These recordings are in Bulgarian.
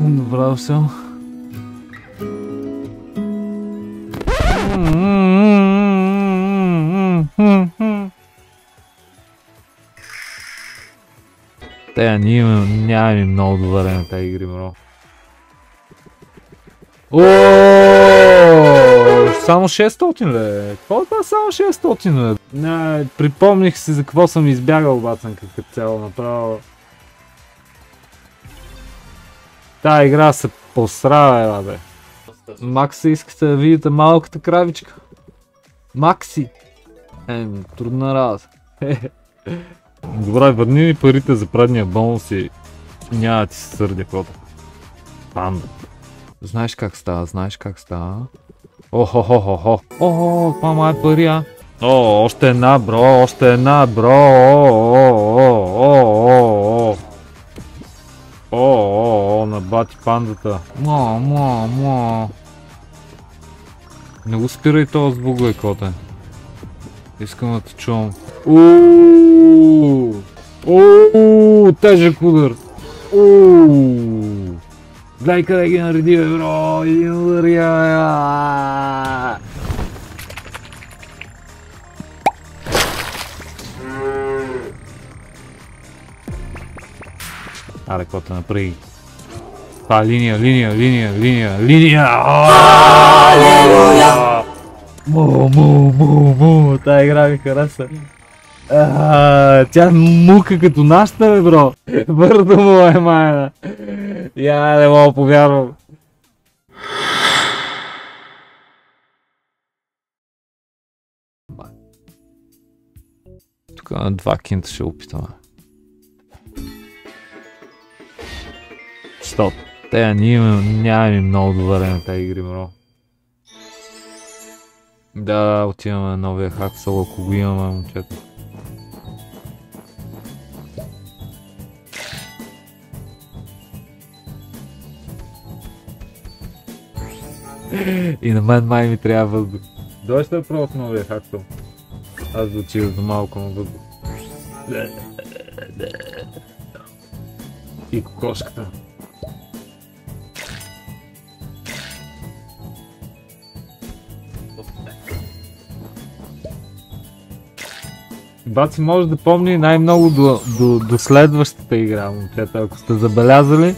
Добре дошъл. Ние нямаме много добре на тези игри, бро. Само 600 ле. Какво е това само 600 ле? Припомних си за какво съм избягал, бацанка, като цяло направо. Тая игра се посрава, бе. Макси, искате да видите малката кравичка? Макси! Трудна работа. Добре, върни ни парите за предния бонус и няма да ти се сърдя, хода. Панда. Знаеш как става, знаеш как става. Охо-хо-хо-хо. Охо, това май пари, а. Още една, бро, още една, бро. Набати пандата. Не го спирай този звук, бе, коте. Искам да те чувам. Тежък удар. Гледай къде ги нареди, бе, бро. Един удар, Аре, коте, направи. Това линия. Тая игра ми хареса. Тя мука като нашата, бе, бро. Бърдо му е майна. Я не мога повярвам. Тук на 2 кинта ще опитаме. Защото ние нямаме много добре на тези игри, бро. Да, отиваме на новия хаксъл, ако го имаме, момчета. И на мен май ми трябва въздух. Дойде да пробва в новия хаксъл. Аз да отива за малко на въздух. И кокошката. Баци може да помни най-много до следващата игра, момчета, ако сте забелязали.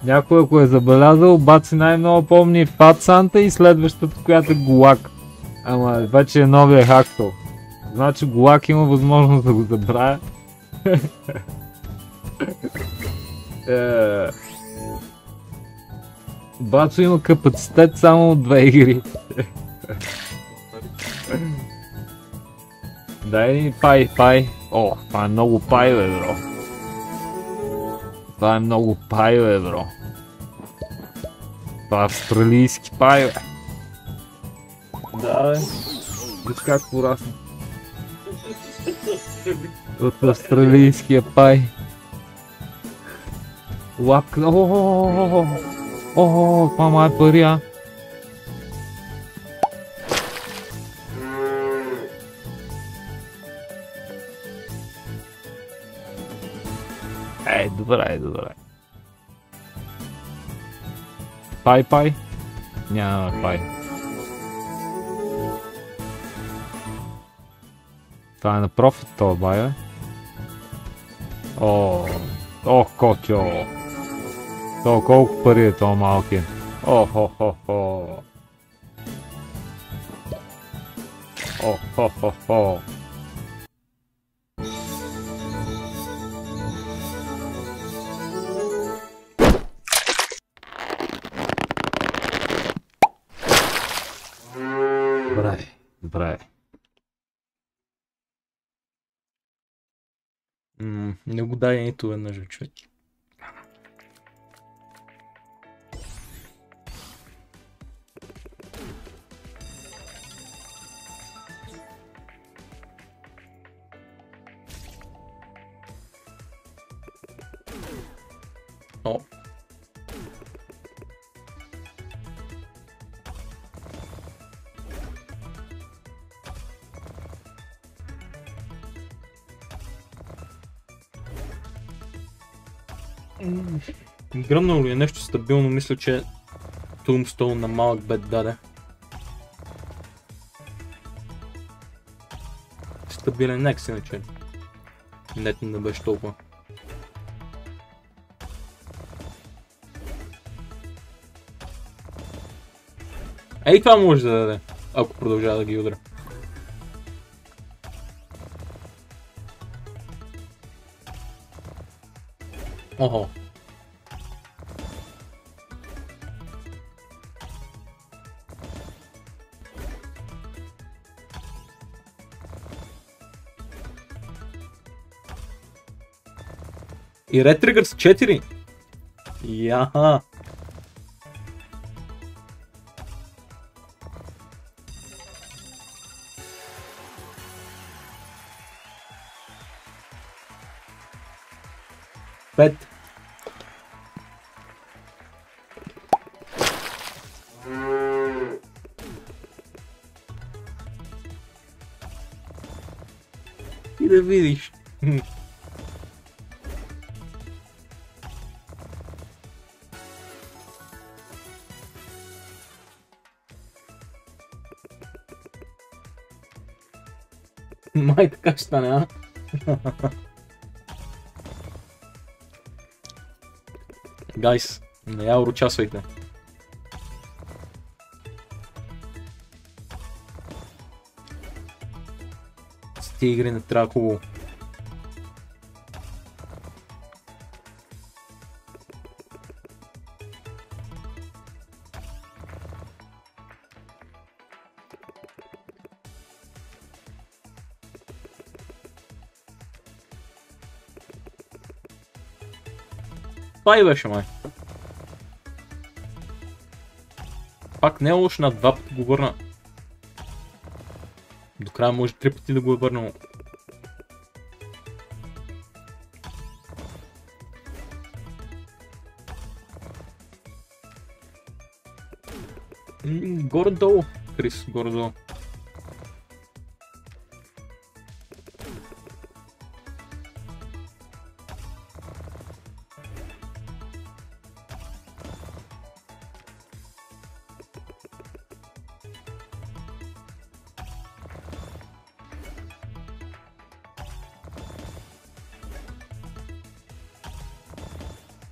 Някой, ако е забелязал, Баци най-много помни Fat Santa и следващата, която е Гулак. Ама вече е новия хактъл. Значи Гулак има възможност да го забравя. Бацо има капацитет само от 2 игри. Дай ни пай. Това е много пай, бе, бро. Това е много пай, бе, бро. Това е австралийски пай, бе. Да, бе. Виж как порасна. От австралийския пай. Лапка. Това май е пари, а. Добре. Пай. Няма пай. Това е на профит, това бай, бе. Котьо. То колко пари е това малки? Хо-хо-хо. Добре. Не го дай нито веднъж, човек. Гръмнало ли е нещо стабилно, мисля, че Tombstone на малък бед даде. Стабилен некс иначе. Нет не беше толкова. Ей, това може да даде, ако продължава да ги удря. Охо. И Red Trigger с 4. Яха. Пет. И да видиш. Май така ще стане, а? Гайс, не я урочасвайте. С тия игри не трябва хубаво. Това и беше, май. Пак не е лошо на 2 пъти го върна. До края може 3 пъти да го е върнал. Горе-долу, Крис, горе-долу.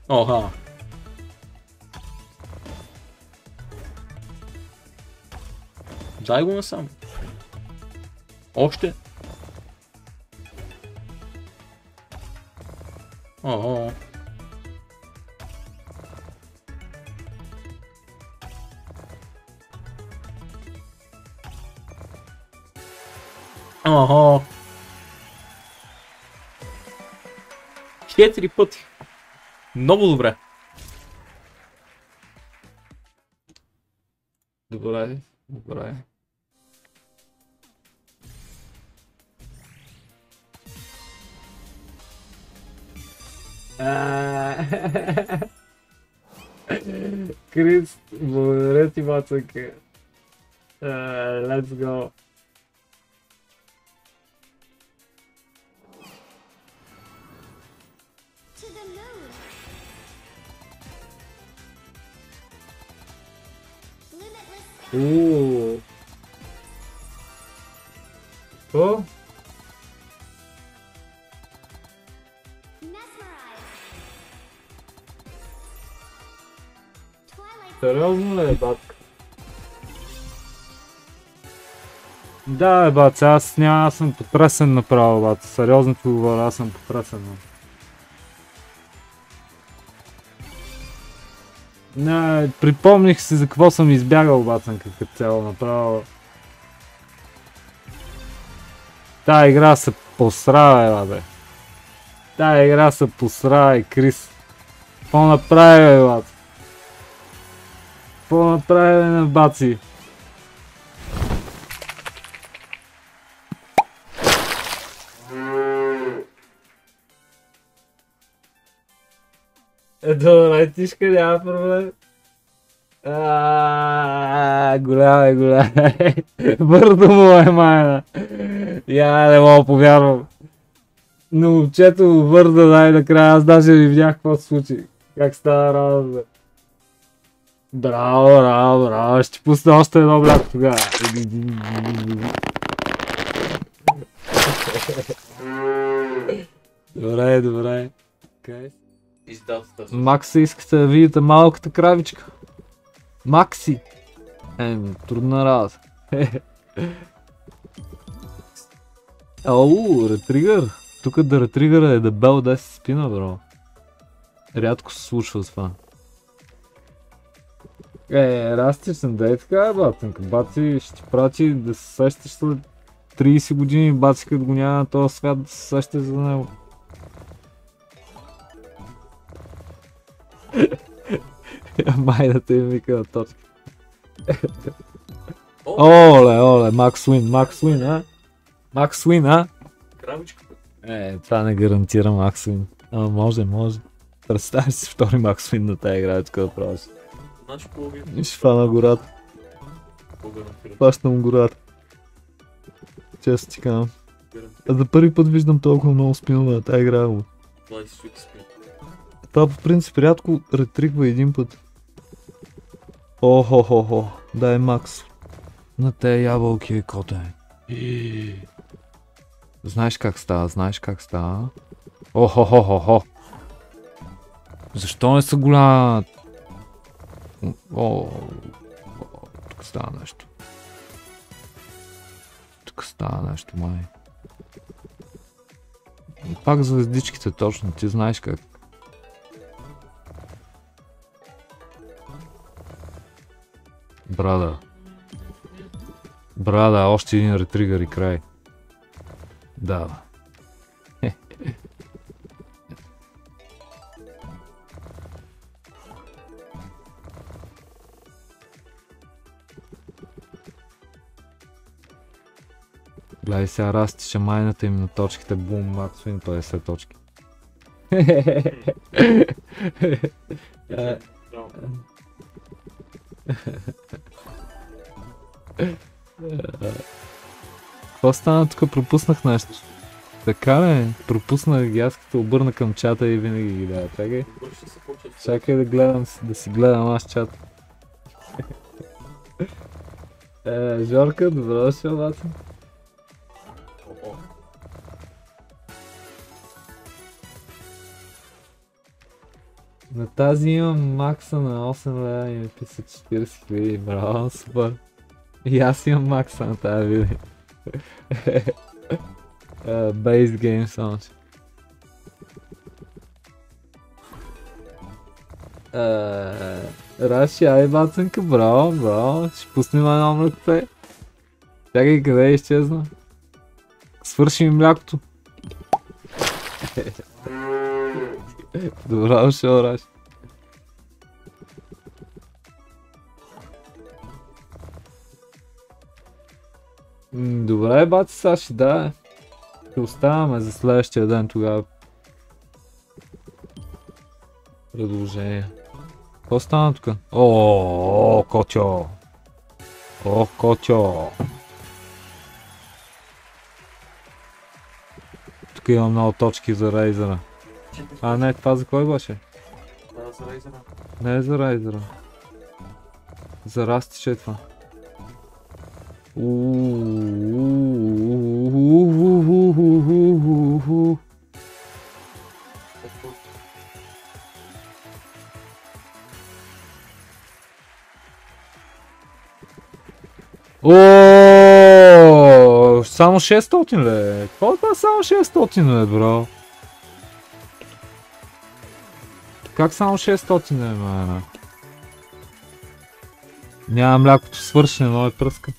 Оха. Дай го насам. Още. Охо. Охо. 4 пъти. Много добре. Добре, добре. Крис, благодаря ти, мацъка. Let's go. Какво? Сериозно ли е, батка? Да, бат, аз съм потресен направо, бат. Сериозно ти говоря, аз съм потресен. Не, припомних си за какво съм избягал, бацанка, като цяло направо. Тая игра се посрава, бе. Тая игра се посрава, Крис. Какво направи, бе, бат? Какво направи, бе, на баци? Добре, тишка, няма проблем. Голяма. Бърдо му е, майна. Я не мога повярвам. Но момчето му върда най-накрая, аз даже не видях какво се случи. Как става работа? Браво, браво, браво, ще пусна още едно мляко тогава. Добре, добре. Okay. Макси, искате да видите малката кравичка? Макси! Трудна работа. Ау, ретригър. Тук да ретригъра е дебел 10 спина, бро. Рядко се случва това. Расти съм, да е така, батънка. Баци ще ти прати да се сещаш след 30 години, баци като го няма на този свят да се сещаш за него. Майната им вика на точка. Оле, оле, Макс Уин, а? Макс Уин, а? Кравичка. Това не гарантира Макс Уин. Ама може. Представи си втори Макс Уин на тази игра, тук да правиш. Значи половина. И ще фана гората. Плащам гората. Често ти казвам. А за първи път виждам толкова много спинове на тази игра. 20 свити спин. Това по принцип рядко ретригва един път. Охо, дай Макс. На тези ябълки е коте. Знаеш как става? Охо. Защо не са голяма? Тук става нещо. Май. Пак звездичките точно, ти знаеш как. Брада, още един ретригър и край. Да. Гледай сега Расти, ще майната им на точките. Бум, Макс Уин 50 точки. Какво стана тук? Пропуснах нещо. Така ли? Пропуснах ги, аз като обърна към чата и винаги ги дава. Чакай да гледам, да си гледам аз чата. Жорка, добро дошъл, бата. На тази имам макса на 8 лева и ми писа 40 000, браво, супер. И аз имам макса на тази видео. Base game sound. Раши, ай бацанка, браво, ще пуснем едно млекоте. Чакай, къде е изчезна? Свърши ми млякото. Добре дошъл, Раши. Добре, баци Саши, да. Ще оставаме за следващия ден тогава. Предложение. Какво стана тук? О, Котьо! О, Котьо! Тук има много точки за Рейзера. А не, това за кой беше? За Рейзера. Не е за Рейзера. За Расти ще е това. Само 600 ле? Какво това само 600 ле, бро? Как само 600 ле, мана? Няма млякото свърши, но е пръска.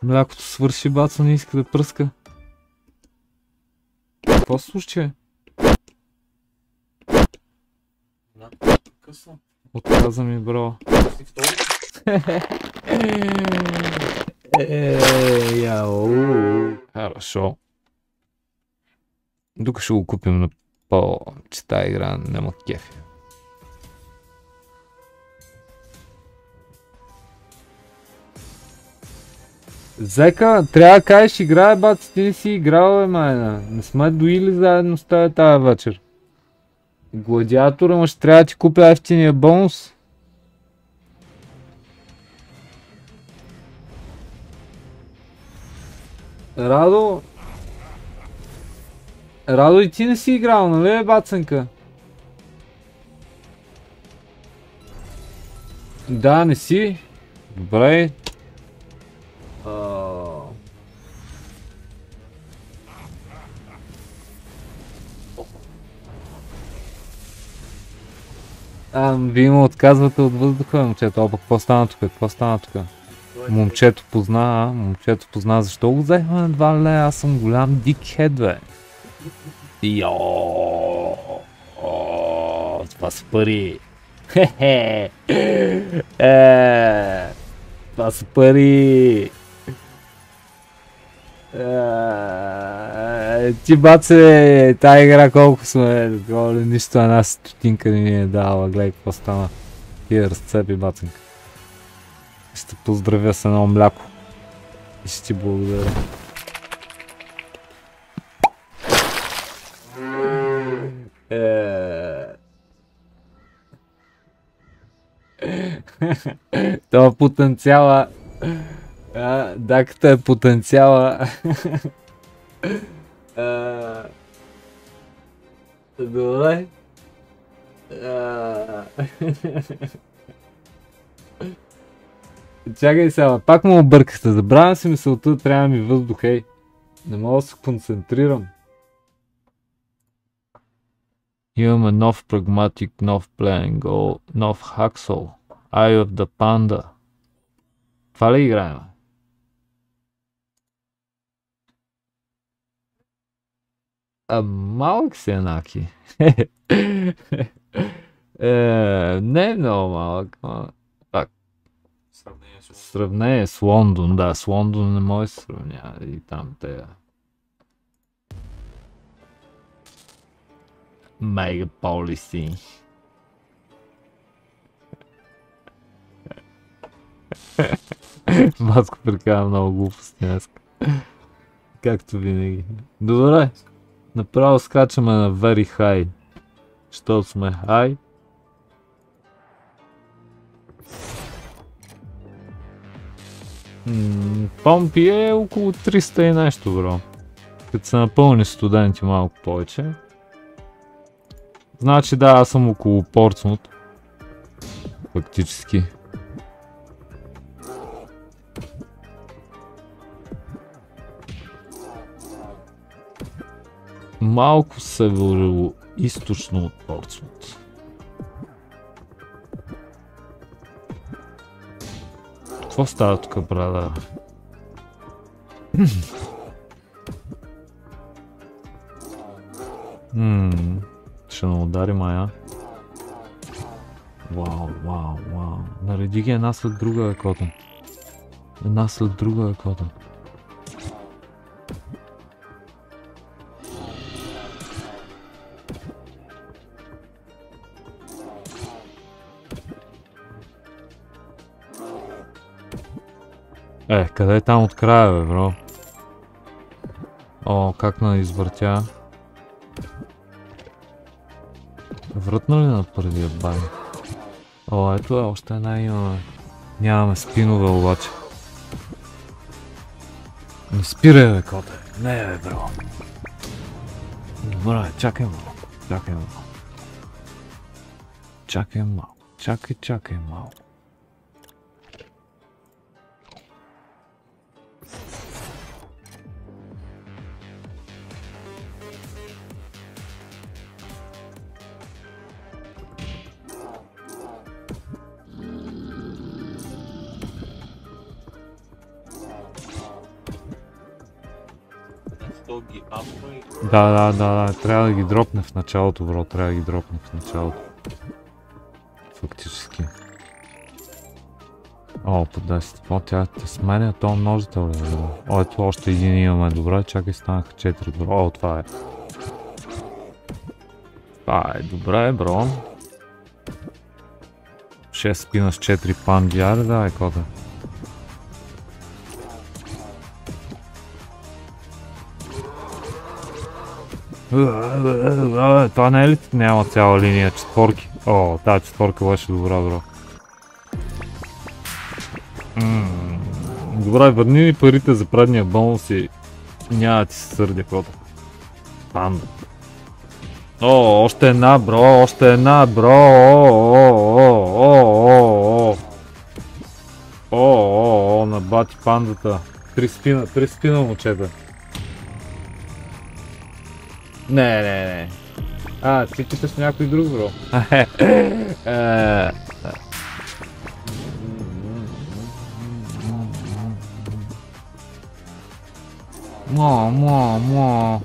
Млякото свърши, баца не иска да пръска. Какво се случи? Отказа ми, бро. Хорошо. Тук ще го купим на че тая игра няма кефи. Зека, трябва да кажеш играе, бат, ти не си играл, майна. Не сме доили заедно с тази вечер. Гладиатора, ма ще трябва да ти купя ефтиния бонус. Радо... Радо, и ти не си играл, нали, бацанка? Да, не си. Добре. Вие му отказвате от въздуха, момчето. Опа, какво стана тук? Какво стана тук? Момчето позна, защо го взехме на 2 лея? Аз съм голям дикхед, бе. Йооо, това са пари. Хе-хе. Това са пари. Ти баце, тая игра колко сме, нищо една стотинка не ни е дала, гледай какво стана. И разцепи баценка. Ще поздравя с едно мляко. И ще ти благодаря. Това потенциала. Даката е потенциала. Добре. Чакай сега, пак му объркахте. Забравям си мисълта, трябва ми въздух, ей. Не мога да се концентрирам. Имаме нов прагматик, нов плен, нов хаксол. Eye of the Panda. Това ли играем? Малък си е, Наки. Не е много малък. Так. Сравнение с Лондон, да, с Лондон не може да се сравнява и там те. Мегаполиси. Маско прекара много глупости днес. Както винаги. Добре. Направо скачаме на very high. Защото сме high. Помпи е около 300 и нещо, бро. Като са напълни студенти малко повече. Значи да, аз съм около Портсмут. Фактически. Малко северо-източно от Портсмут. Какво става тук, брада? Ще ме удари мая. Вау. Нареди ги една след друга, е котън. Една след друга, е котън. Къде е там от края, бе, бро? О, как на извъртя. Вратна ли на първия бай? О, ето е, още една имаме. Нямаме спинове обаче. Не спирай, бе, коте. Не, бе, бро. Добре, чакай малко. Чакай малко. Да, трябва да ги дропне в началото, бро, Фактически. О, по 10, тя те сменя този множител, бро. О, ето още един имаме, добре, чакай, станаха 4, бро. О, това е. Това е добре, бро. 6 спина с 4 пандиари, да, кота. Това не е ли няма цяла линия четворки? О, тази четворка беше добра, бро. Добре, върни ни парите за предния бонус и няма да ти се сърдя, кота. Панда. О, още една, бро, още една, бро. О, набати пандата. Три спина, момчета. Не. Ти питаш някой друг, бро. Мо.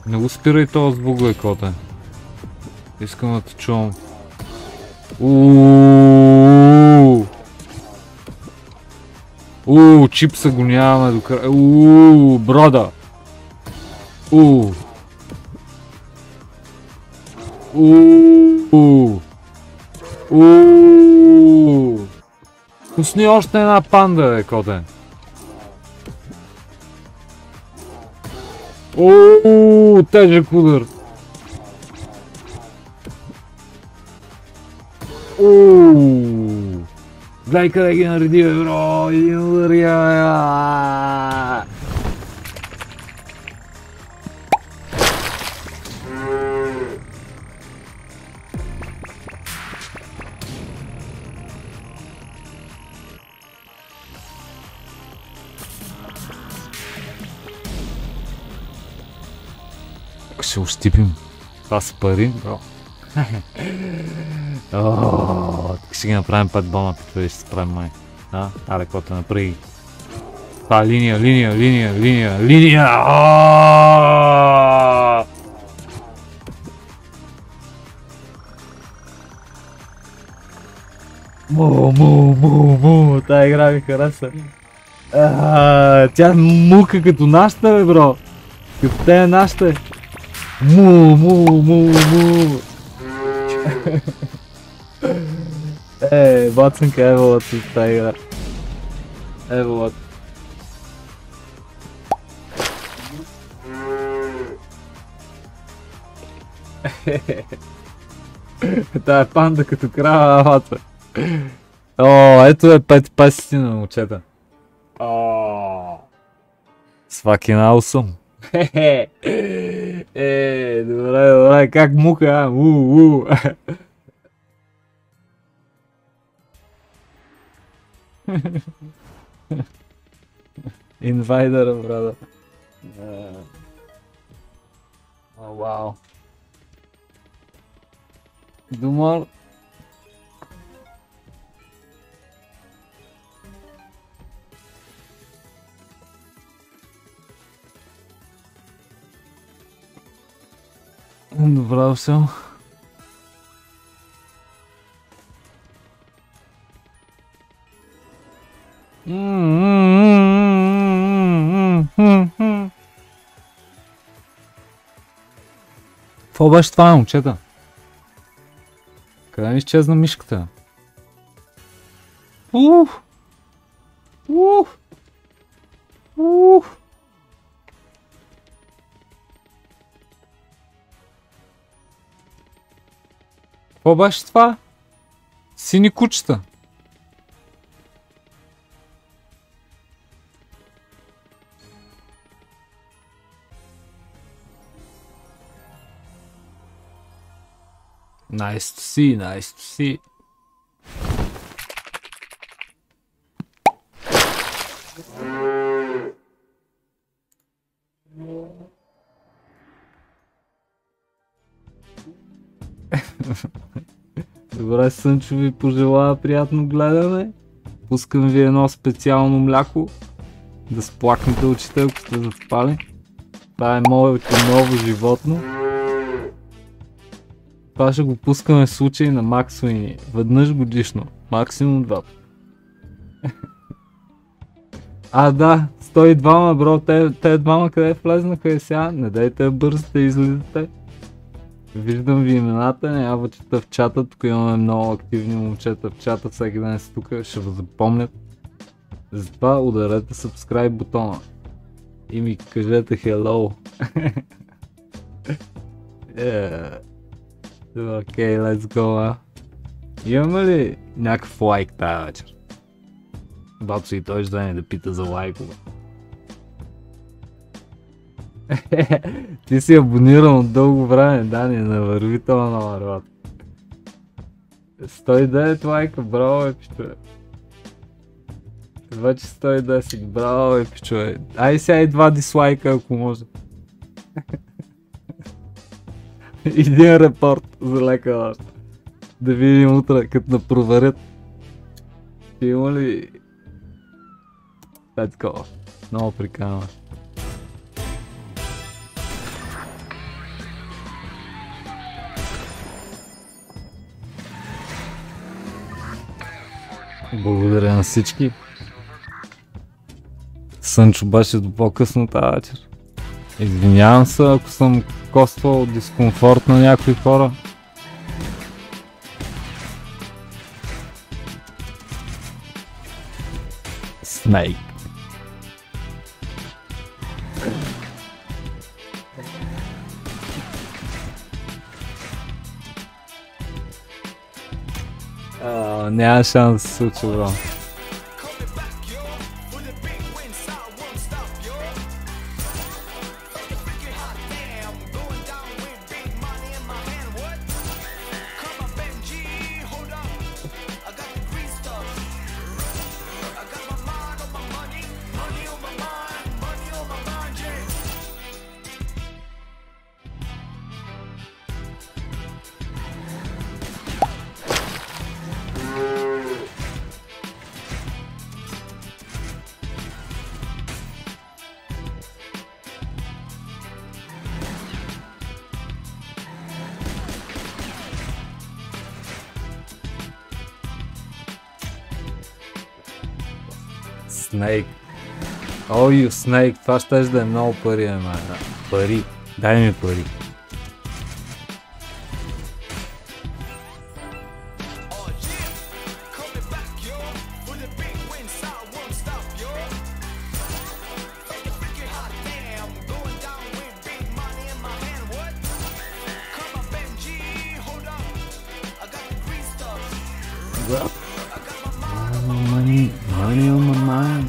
Не го спирай този звук, бе, коте. Искам да те чувам. Чипса го нямаме до края. Брода. Пусни още една панда, бе, коте. Тежък удар. Гледай къде ги нареди, бе, бро. Един удар, ще ощипим. Това са пари, бро. Тук ще ги направим 5 бона, питва и ще се справим май. Аре, кота, направи. Това е линия. Му, тая игра ми хареса. Тя мука като нашата, бе, бро. Като те е нашата. Му. Бацанка, еволът си в тази игра. Еволът. Тая е панда като крава, авата. Ето е 5 пасите на момчета. С fucking awesome. Добре, как мука, Инвайдера, брада. Вау. Думар. Добре, все. Какво беше това, момчета? Къде ми изчезна мишката? Какво беше това? Сини кучета. Nice to see. Добре, Сънчо ви пожелава приятно гледане. Пускам ви едно специално мляко. Да сплакнете очите, ако сте заспали. Това е моето ново животно. Това ще го пускаме в случай на Максуини. Веднъж годишно. Максимум 2. Да, 102, бро. Те двама къде влезнаха и сега? Не дайте да бързате и излизате. Виждам ви имената, няма чета в чата, тук имаме много активни момчета в чата, всеки ден са тук, ще ви запомнят. Затова ударете subscribe бутона. И ми кажете hello. Окей, let's go, Имаме ли някакъв лайк тая вечер? Бабцо и той ще да пита за лайкове. Ти си абониран от дълго време, Дани, не върви това на върват. 109 лайка, браво епичове. Вече 110, браво епичове. Ай сега и 2 дислайка, ако може. Един репорт за лека ласт. Да видим утре, като да проверят. Ще има ли... Let's go. Много приканва. Благодаря на всички. Сънчо беше до по-късно тази вечер. Извинявам се, ако съм коствал дискомфорт на някои хора. Снейк. Няма шанс да се случи, бро. Снейк. О, ю, Снейк, това ще да е много пари, пари. Дай ми пари. Money on my mind.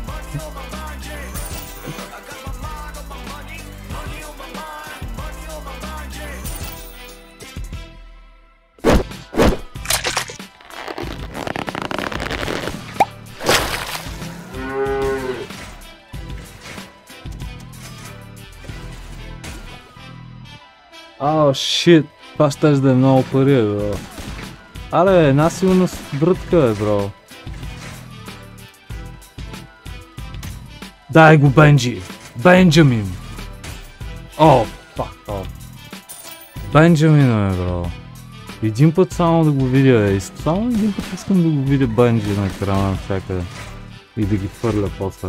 О, шит, това ще да е много пари, бро. Але, една силна брътка, бро. Дай го, Бенджи! Бенджамин! О, фак, о. Бенджамин, бро. Един път само да го видя, само един път искам да го видя Бенджи на екрана всякъде. И да ги хвърля после.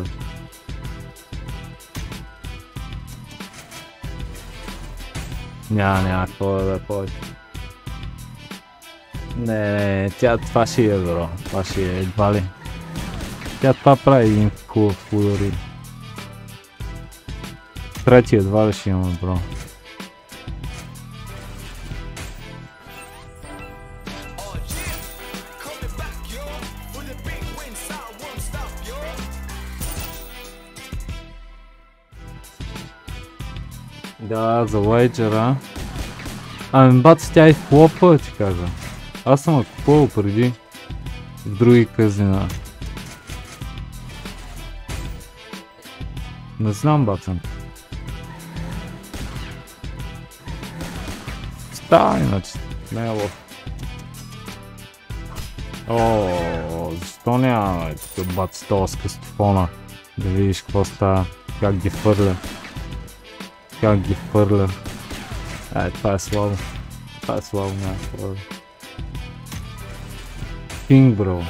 Няма какво да е повече. Не, тя това си е, бро. Това си е, едва ли. Тя това прави един хубав удари. Трети едва ли ще имаме, бро. Да, за лайджера. Ами бац, тя и хлопа, ти кажа. Аз съм купувал преди в други казина. Не знам, бацан. Става иначе, не е лош. О, защо нямаме тук бац този с кастофона? Да видиш какво става, как ги фърля. Как ги фърля. Това е слабо. Това е слабо, няма слабо. Кинг, бро.